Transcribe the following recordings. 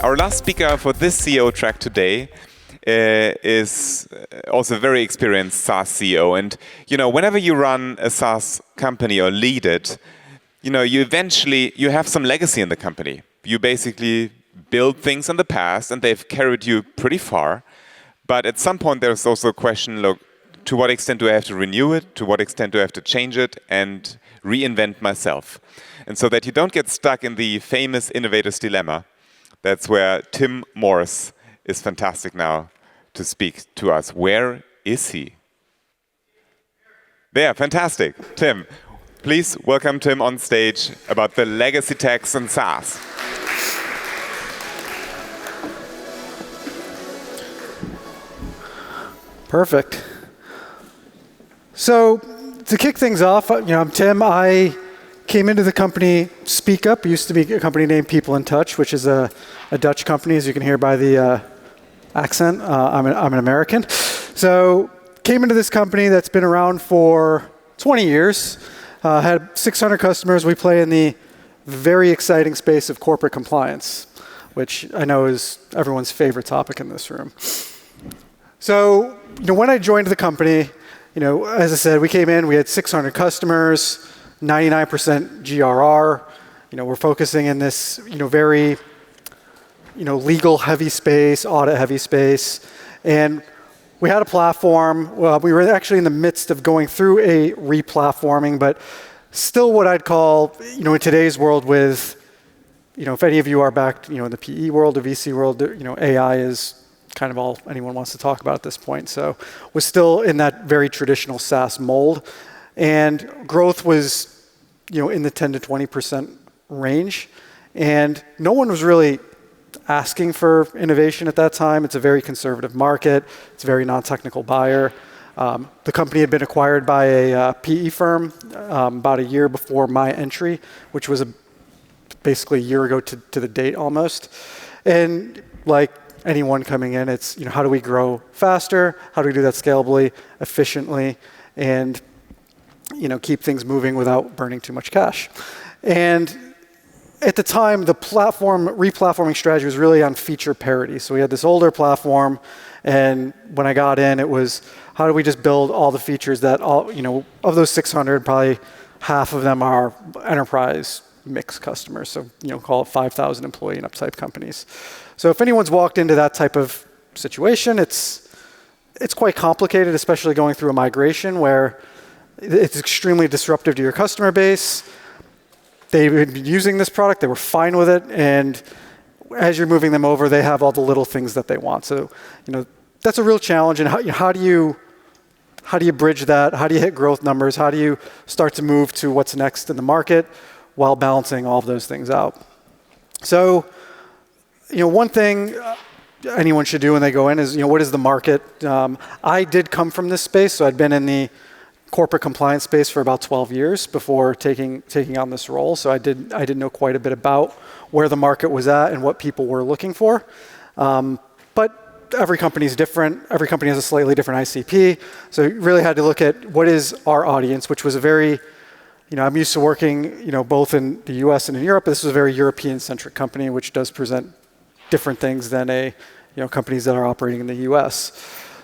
Our last speaker for this CEO track today is also a very experienced SaaS CEO. And whenever you run a SaaS company or lead it, you eventually have some legacy in the company. You basically build things in the past, and they've carried you pretty far. But at some point, there's also a question: look, to what extent do I have to renew it? To what extent do I have to change it and reinvent myself? And so that you don't get stuck in the famous innovator's dilemma. That's where Tim Morss is fantastic now to speak to us. Where is he? There, fantastic. Tim, please welcome Tim on stage about the legacy tax and SaaS. Perfect. So to kick things off, I'm Tim. I came into the company SpeakUp. It used to be a company named People in Touch, which is a Dutch company, as you can hear by the accent. I'm an American. So came into this company that's been around for 20 years. Had 600 customers. We play in the very exciting space of corporate compliance, which I know is everyone's favorite topic in this room. So when I joined the company, as I said, we came in, we had 600 customers, 99% GRR. We're focusing in this, very, legal heavy space, audit heavy space. And we had a platform. We were actually in the midst of going through a re-platforming, but still what I'd call, in today's world with, if any of you are back, in the PE world, the VC world, AI is kind of all anyone wants to talk about at this point. So we're still in that very traditional SaaS mold. And growth was, in the 10 to 20% range. And no one was really asking for innovation at that time. It's a very conservative market. It's a very non-technical buyer. The company had been acquired by a PE firm about a year before my entry, which was basically a year ago to the date almost. And like anyone coming in, it's, how do we grow faster? How do we do that scalably, efficiently, and keep things moving without burning too much cash? And at the time, the re-platforming strategy was really on feature parity. So we had this older platform, and when I got in, it was, how do we just build all the features that of those 600, probably half of them are enterprise mixed customers. So, call it 5,000 employee and up type companies. So if anyone's walked into that type of situation, it's quite complicated, especially going through a migration where it's extremely disruptive to your customer base. They've been using this product, they were fine with it, and as you're moving them over, they have all the little things that they want. So, that's a real challenge. And how do you bridge that? How do you hit growth numbers? How do you start to move to what's next in the market while balancing all of those things out? So, one thing anyone should do when they go in is, what is the market? I did come from this space, so I'd been in the corporate compliance space for about 12 years before taking on this role. So I did know quite a bit about where the market was at and what people were looking for. But every company is different. Every company has a slightly different ICP. So you really had to look at what is our audience, which was a very, I'm used to working, both in the US and in Europe. This was a very European-centric company, which does present different things than companies that are operating in the US.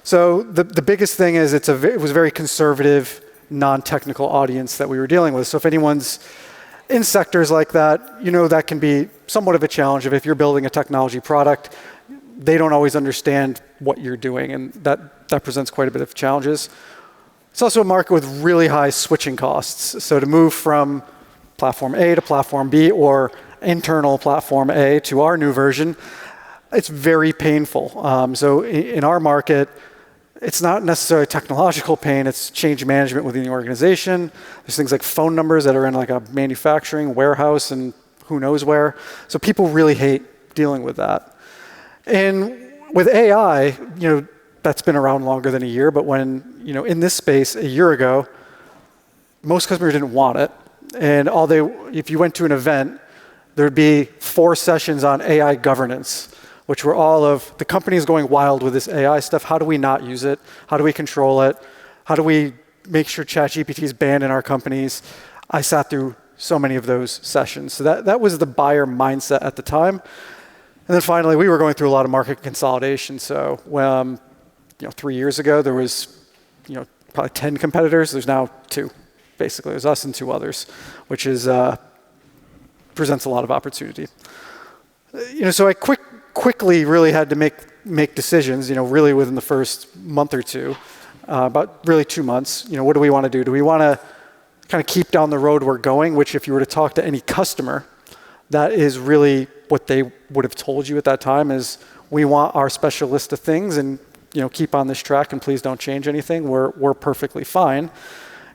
So the biggest thing is it was a very conservative, non-technical audience that we were dealing with. So if anyone's in sectors like that, that can be somewhat of a challenge. If you're building a technology product, they don't always understand what you're doing, and that presents quite a bit of challenges. It's also a market with really high switching costs. So to move from platform A to platform B or internal platform A to our new version, it's very painful. So in our market, it's not necessarily technological pain, it's change management within the organization. There's things like phone numbers that are in like a manufacturing warehouse and who knows where. So people really hate dealing with that. And with AI, that's been around longer than a year, but when, in this space a year ago, most customers didn't want it. And if you went to an event, there'd be 4 sessions on AI governance, which were all of the companies going wild with this AI stuff. How do we not use it? How do we control it? How do we make sure ChatGPT is banned in our companies? I sat through so many of those sessions. So that was the buyer mindset at the time. And then finally, we were going through a lot of market consolidation. So 3 years ago, there was probably 10 competitors. There's now 2, basically. There's us and 2 others, which is presents a lot of opportunity. So I quickly really had to make decisions, really within the first month or two, about really 2 months. What do we want to do? Do we want to kind of keep down the road we're going, which if you were to talk to any customer, that is really what they would have told you at that time is we want our special list of things and keep on this track and please don't change anything. We're perfectly fine.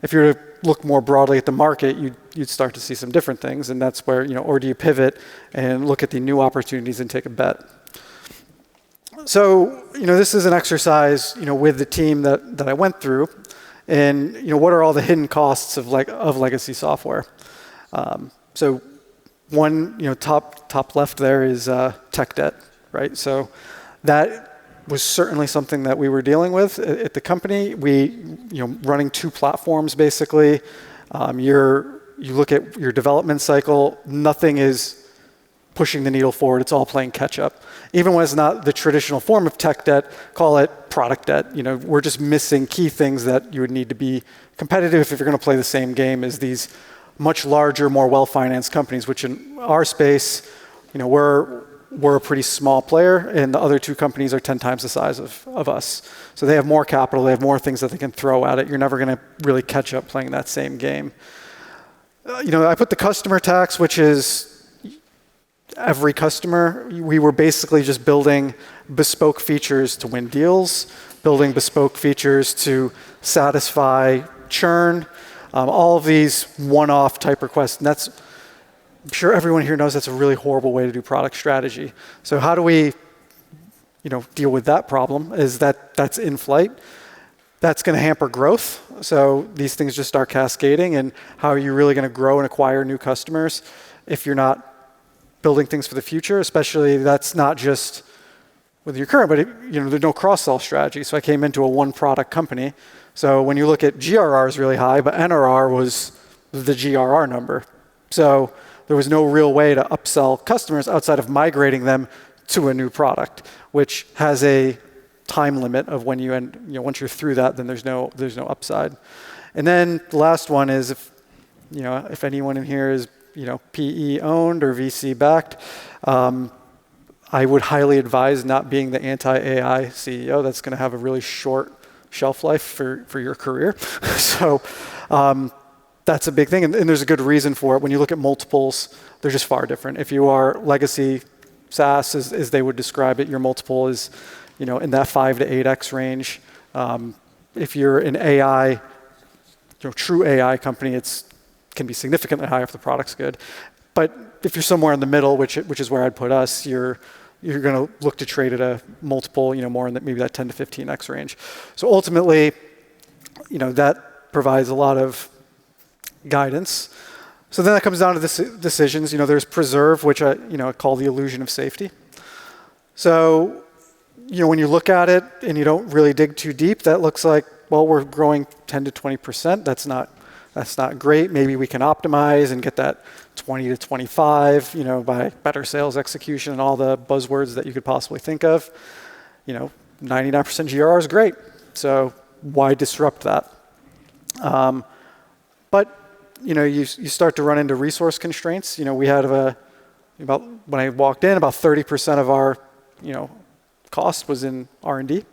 If you were to look more broadly at the market, you'd start to see some different things, and that's where or do you pivot and look at the new opportunities and take a bet. So this is an exercise with the team that I went through, and what are all the hidden costs of legacy software? So one top left there is tech debt, right? So that was certainly something that we were dealing with at the company. We, running 2 platforms basically. You look at your development cycle, nothing is pushing the needle forward. It's all playing catch up. Even when it's not the traditional form of tech debt, call it product debt. We're just missing key things that you would need to be competitive if you're going to play the same game as these much larger, more well-financed companies, which in our space, we're a pretty small player, and the other 2 companies are 10 times the size of us. So they have more capital, they have more things that they can throw at it. You're never going to really catch up playing that same game. I put the customer tax, which is every customer. We were basically just building bespoke features to win deals, building bespoke features to satisfy churn, all of these one-off type requests. And I'm sure everyone here knows that's a really horrible way to do product strategy. So how do we, deal with that problem? Is that's in flight. That's going to hamper growth. So these things just start cascading. And how are you really going to grow and acquire new customers if you're not building things for the future? Especially that's not just with your current, but there's no cross-sell strategy. So I came into a one-product company. So when you look at GRR is really high, but NRR was the GRR number. So there was no real way to upsell customers outside of migrating them to a new product, which has a time limit of when you end. Once you're through that, then there's no upside. And then the last one is if anyone in here is PE owned or VC backed, I would highly advise not being the anti-AI CEO. That's going to have a really short shelf life for your career. So. That's a big thing, and there's a good reason for it. When you look at multiples, they're just far different. If you are legacy SaaS, as they would describe it, your multiple is, in that 5 to 8x range. If you're an AI, true AI company, it can be significantly higher if the product's good. But if you're somewhere in the middle, which is where I'd put us, you're going to look to trade at a multiple, more in maybe that 10 to 15x range. So ultimately, that provides a lot of guidance. So then that comes down to the decisions. There's preserve, which I call the illusion of safety. So, when you look at it and you don't really dig too deep, that looks like, well, we're growing 10 to 20%. That's not great. Maybe we can optimize and get that 20 to 25, by better sales execution and all the buzzwords that you could possibly think of. 99% GRR is great. So why disrupt that? But you start to run into resource constraints. We had about when I walked in, about 30% of our cost was in R&D.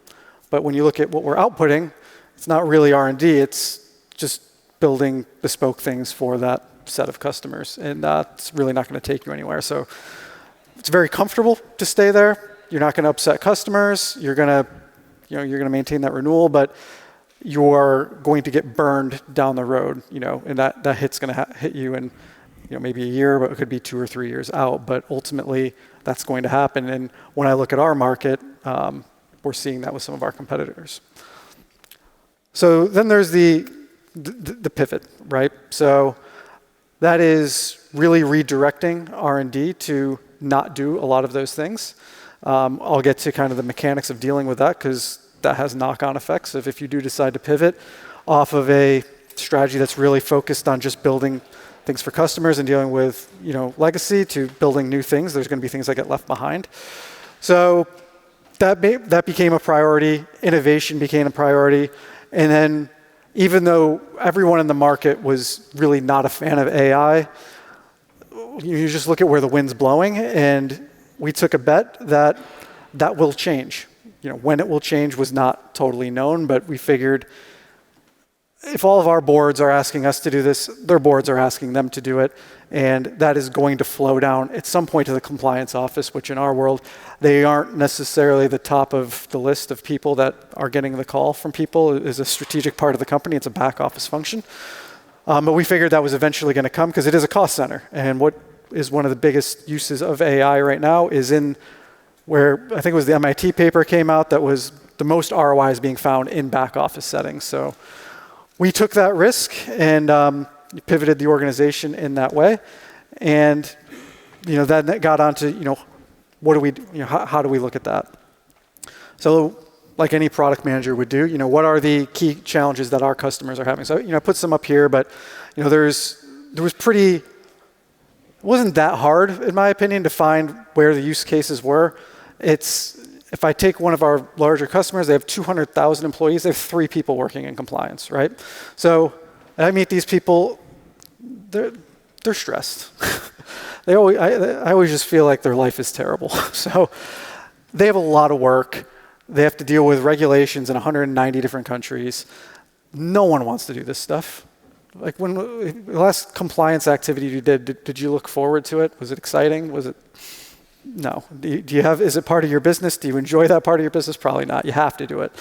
But when you look at what we're outputting, it's not really R&D. It's just building bespoke things for that set of customers, and that's really not going to take you anywhere. So it's very comfortable to stay there. You're not going to upset customers. You're going to maintain that renewal, but you're going to get burned down the road, and that hit's going to hit you in, maybe a year, but it could be 2 or 3 years out. But ultimately, that's going to happen. And when I look at our market, we're seeing that with some of our competitors. So then there's the pivot, right? So that is really redirecting R&D to not do a lot of those things. I'll get to kind of the mechanics of dealing with that because that has knock-on effects. If you do decide to pivot off of a strategy that's really focused on just building things for customers and dealing with legacy to building new things. There's going to be things that get left behind. So that became a priority. Innovation became a priority. And then even though everyone in the market was really not a fan of AI, you just look at where the wind's blowing, and we took a bet that will change. When it will change was not totally known, but we figured if all of our boards are asking us to do this, their boards are asking them to do it, and that is going to flow down at some point to the compliance office, which in our world, they aren't necessarily the top of the list of people that are getting the call from people. It is a strategic part of the company. It's a back office function. But we figured that was eventually going to come because it is a cost center. And what is one of the biggest uses of AI right now is in where I think it was the MIT paper came out that was the most ROI is being found in back office settings. So we took that risk and pivoted the organization in that way. And then it got onto what do we how do we look at that? So like any product manager would do, what are the key challenges that our customers are having? So I put some up here, but there was it wasn't that hard in my opinion to find where the use cases were. If I take one of our larger customers, they have 200,000 employees. They have 3 people working in compliance, right? So I meet these people, they're stressed. I always just feel like their life is terrible. So they have a lot of work. They have to deal with regulations in 190 different countries. No one wants to do this stuff. Like when the last compliance activity you did you look forward to it? Was it exciting? Was it? No. Is it part of your business? Do you enjoy that part of your business? Probably not. You have to do it.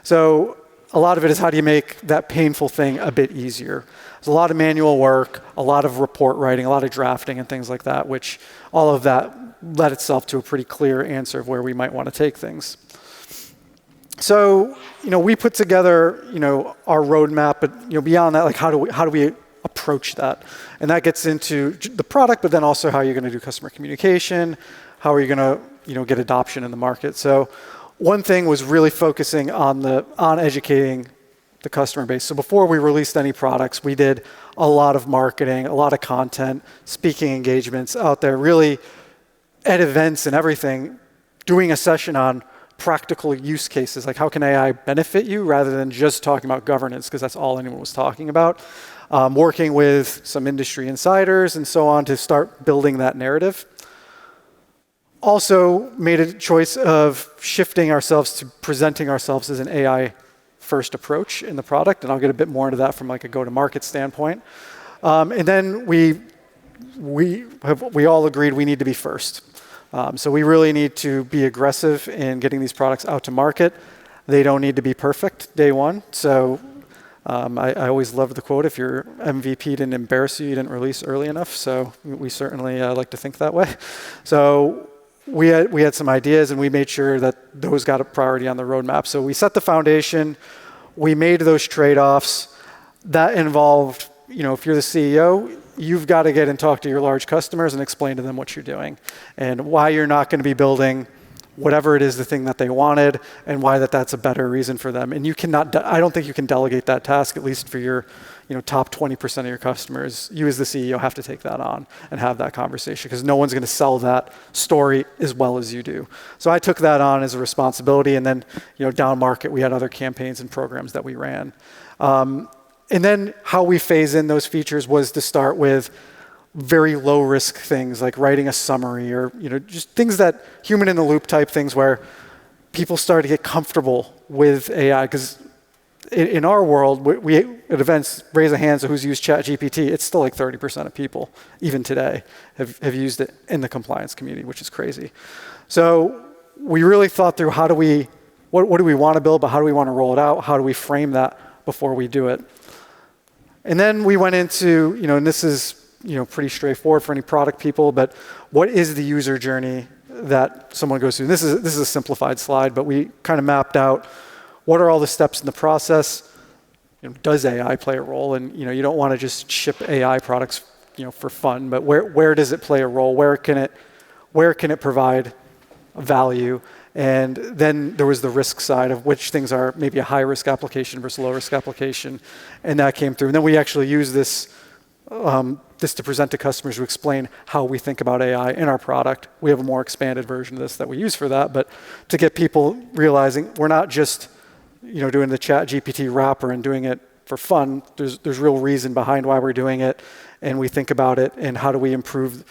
So a lot of it is how do you make that painful thing a bit easier? There's a lot of manual work, a lot of report writing, a lot of drafting and things like that, which all of that led itself to a pretty clear answer of where we might want to take things. So, we put together, our roadmap, but beyond that, like how do we approach that? And that gets into the product, but then also how you're going to do customer communication, how are you going to, get adoption in the market. So one thing was really focusing on educating the customer base. So before we released any products, we did a lot of marketing, a lot of content, speaking engagements out there, really at events and everything, doing a session on practical use cases, like how can AI benefit you rather than just talking about governance, because that's all anyone was talking about. Working with some industry insiders and so on to start building that narrative. Also made a choice of shifting ourselves to presenting ourselves as an AI first approach in the product, and I'll get a bit more into that from like a go-to-market standpoint. And then we all agreed we need to be first. So we really need to be aggressive in getting these products out to market. They don't need to be perfect day one. So I always love the quote, if your MVP didn't embarrass you, you didn't release early enough. So we certainly like to think that way. So we had some ideas, and we made sure that those got a priority on the roadmap. So we set the foundation. We made those trade-offs. That involved, if you're the CEO, you've got to get and talk to your large customers and explain to them what you're doing and why you're not going to be building whatever it is, the thing that they wanted, and why that's a better reason for them. And you cannot, I don't think you can delegate that task, at least for your top 20% of your customers. You as the CEO have to take that on and have that conversation, because no one's going to sell that story as well as you do. So I took that on as a responsibility, and then down market, we had other campaigns and programs that we ran. And then how we phase in those features was to start with very low risk things like writing a summary or just things that human in the loop type things where people start to get comfortable with AI. Because in our world, we at events raise a hand, so who's used ChatGPT? It's still like 30% of people, even today, have used it in the compliance community, which is crazy. So we really thought through what do we want to build, but how do we want to roll it out? How do we frame that before we do it? And then we went into, and this is pretty straightforward for any product people, but what is the user journey that someone goes through? This is a simplified slide, but we kind of mapped out what are all the steps in the process. Does AI play a role? And you don't want to just ship AI products for fun, but where does it play a role? Where can it provide value? And then there was the risk side of which things are maybe a high risk application versus low risk application, and that came through. And then we actually used this this to present to customers to explain how we think about AI in our product. We have a more expanded version of this that we use for that, but to get people realizing we're not just doing the Chat GPT wrapper and doing it for fun. There's real reason behind why we're doing it, and we think about it and how do we improve.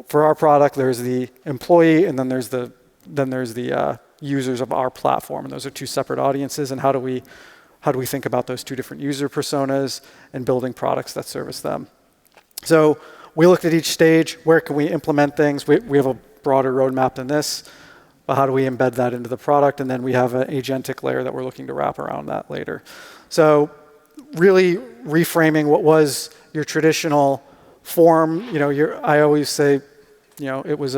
For our product, there's the employee, and then there's the users of our platform, and those are two separate audiences. And how do we think about those two different user personas and building products that service them? So we looked at each stage. Where can we implement things? We have a broader roadmap than this, but how do we embed that into the product? And then we have an agentic layer that we're looking to wrap around that later. So really reframing what was your traditional form. I always say, it was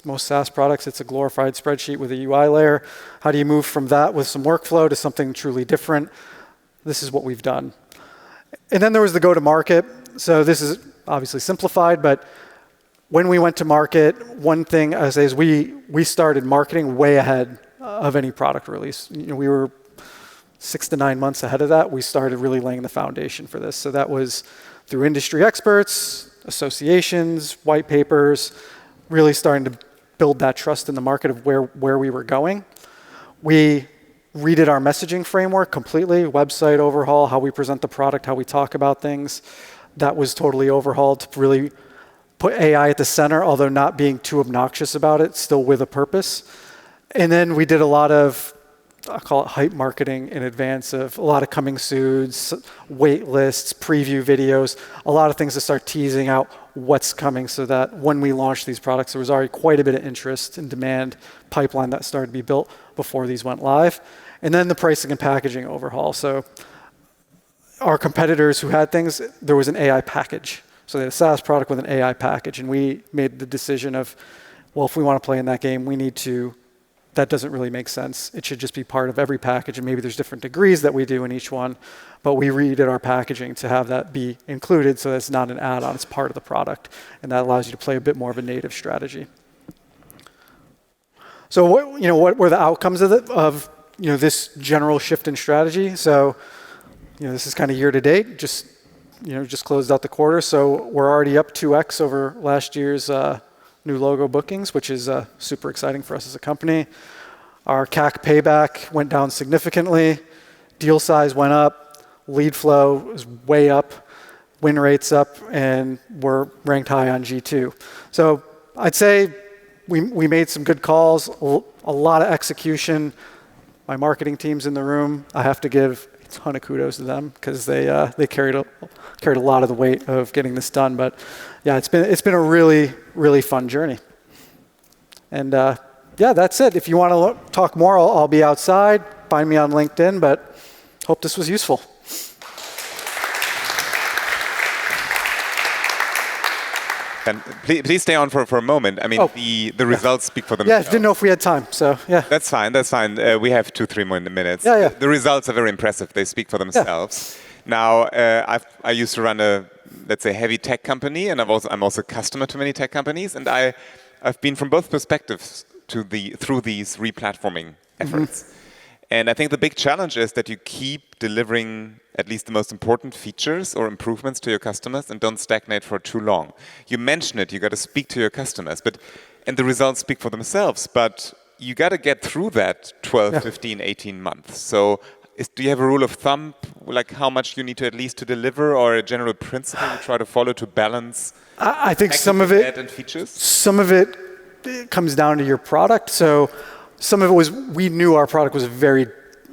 most SaaS products, it's a glorified spreadsheet with a UI layer. How do you move from that with some workflow to something truly different? This is what we've done. And then there was the go-to-market. So this is obviously simplified, but when we went to market, one thing I say is we started marketing way ahead of any product release. We were 6 to 9 months ahead of that. We started really laying the foundation for this. So that was through industry experts, associations, white papers, really starting to build that trust in the market of where we were going. We redid our messaging framework completely, website overhaul, how we present the product, how we talk about things. That was totally overhauled to really put AI at the center, although not being too obnoxious about it, still with a purpose. And then we did a lot of, I call it hype marketing in advance of a lot of coming soons, wait lists, preview videos, a lot of things to start teasing out what's coming so that when we launched these products, there was already quite a bit of interest and demand pipeline that started to be built before these went live. And then the pricing and packaging overhaul. So our competitors who had things, there was an AI package. So they had a SaaS product with an AI package. And we made the decision of, well, if we want to play in that game, that doesn't really make sense. It should just be part of every package, and maybe there's different degrees that we do in each one, but we redid our packaging to have that be included so that it's not an add-on, it's part of the product, and that allows you to play a bit more of a native strategy. So what were the outcomes of this general shift in strategy? So this is kind of year to date, just closed out the quarter, so we're already up 2x over last year's new logo bookings, which is super exciting for us as a company. Our CAC payback went down significantly. Deal size went up. Lead flow is way up. Win rates up, and we're ranked high on G2. So I'd say we made some good calls, a lot of execution. My marketing team's in the room. I have to give a ton of kudos to them because they carried a lot of the weight of getting this done. But yeah, it's been a really, really fun journey. And that's it. If you want to talk more, I'll be outside. Find me on LinkedIn, but hope this was useful. And please stay on for a moment. I mean, the results speak for themselves. Yeah, didn't know if we had time, so yeah. That's fine. We have 2-3 more minutes. Yeah. The results are very impressive. They speak for themselves. Yeah. Now, I used to run a, let's say, heavy tech company, and I'm also a customer to many tech companies, and I've been from both perspectives through these replatforming efforts. Mm-hmm. And I think the big challenge is that you keep delivering at least the most important features or improvements to your customers and don't stagnate for too long. You mentioned it, you got to speak to your customers, and the results speak for themselves, but you got to get through that 12, 15, 18 months. So do you have a rule of thumb, like how much you need to at least to deliver, or a general principle you try to follow to balance? I think some of it comes down to your product. So some of it was, we knew our product was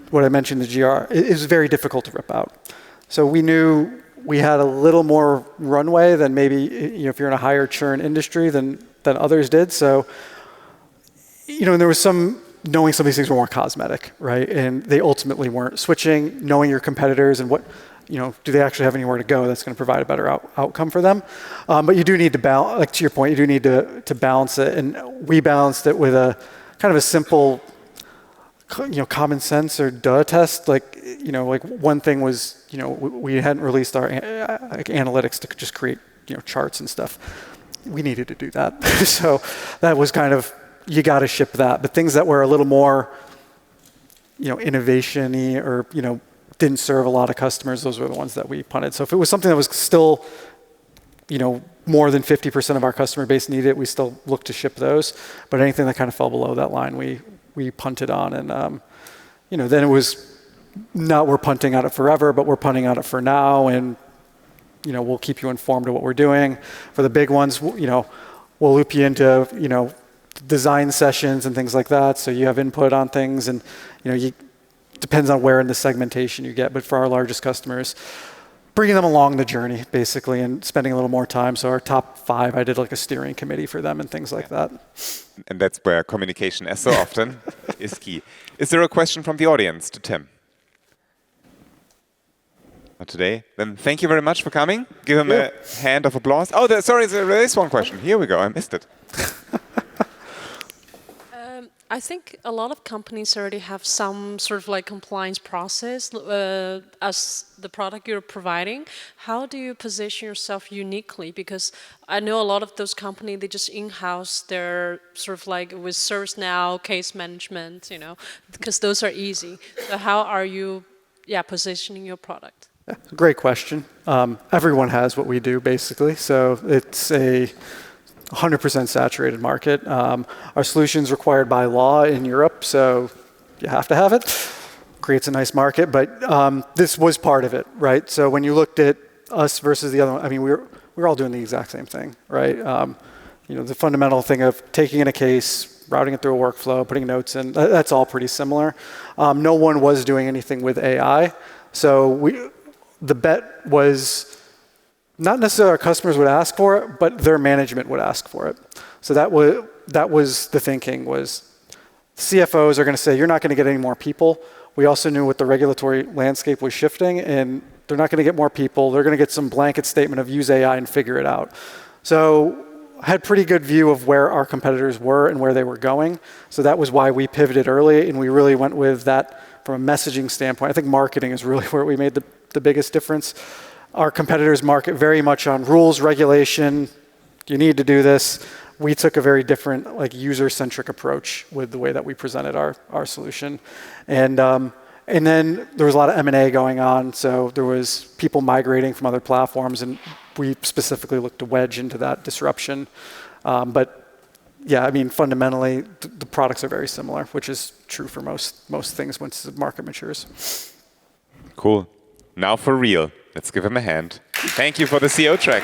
what I mentioned, the GR, it was very difficult to rip out. So we knew we had a little more runway than maybe, if you're in a higher churn industry than others did. So, and there was knowing some of these things were more cosmetic, right? And they ultimately weren't. Switching, knowing your competitors and what, do they actually have anywhere to go that's going to provide a better outcome for them? But you do need to balance, like to your point, you do need to balance it. And we balanced it with a kind of a simple, common sense or duh test. Like one thing was, we hadn't released our analytics to just create, charts and stuff. We needed to do that. So that was kind of, you got to ship that. But things that were a little more, innovation-y or, didn't serve a lot of customers, those were the ones that we punted. So if it was something that was still more than 50% of our customer base needed it, we still look to ship those. But anything that kind of fell below that line, we punted on. And then it was not we're punting on it forever, but we're punting on it for now. And we'll keep you informed of what we're doing. For the big ones, we'll loop you into design sessions and things like that, so you have input on things. And depends on where in the segmentation you get. But for our largest customers, bringing them along the journey, basically, and spending a little more time. So our top 5, I did like a steering committee for them and things like that. And that's where communication, as so often, is key. Is there a question from the audience to Tim? Not today. Then thank you very much for coming. Give him a hand of applause. Oh, sorry, there is one question. Here we go. I missed it. I think a lot of companies already have some sort of like compliance process as the product you're providing. How do you position yourself uniquely? Because I know a lot of those companies, they just in-house their sort of like with ServiceNow, case management, because those are easy. So how are you positioning your product? Great question. Everyone has what we do, basically. So it's a 100% saturated market. Our solution's required by law in Europe, so you have to have it. Creates a nice market, but this was part of it, right? So when you looked at us versus the other one, I mean, we're all doing the exact same thing, right? The fundamental thing of taking in a case, routing it through a workflow, putting notes in, that's all pretty similar. No one was doing anything with AI, so the bet was not necessarily our customers would ask for it, but their management would ask for it. So that was the thinking was CFOs are going to say, you're not going to get any more people. We also knew what the regulatory landscape was shifting, and they're not going to get more people. They're going to get some blanket statement of use AI and figure it out. So I had pretty good view of where our competitors were and where they were going. So that was why we pivoted early, and we really went with that from a messaging standpoint. I think marketing is really where we made the biggest difference. Our competitors market very much on rules, regulation. You need to do this. We took a very different, like user-centric approach with the way that we presented our solution, and then there was a lot of M&A going on. So there was people migrating from other platforms, and we specifically looked to wedge into that disruption. But yeah, I mean, fundamentally, the products are very similar, which is true for most things once the market matures. Cool. Now for real. Let's give him a hand. Thank you for the CO track.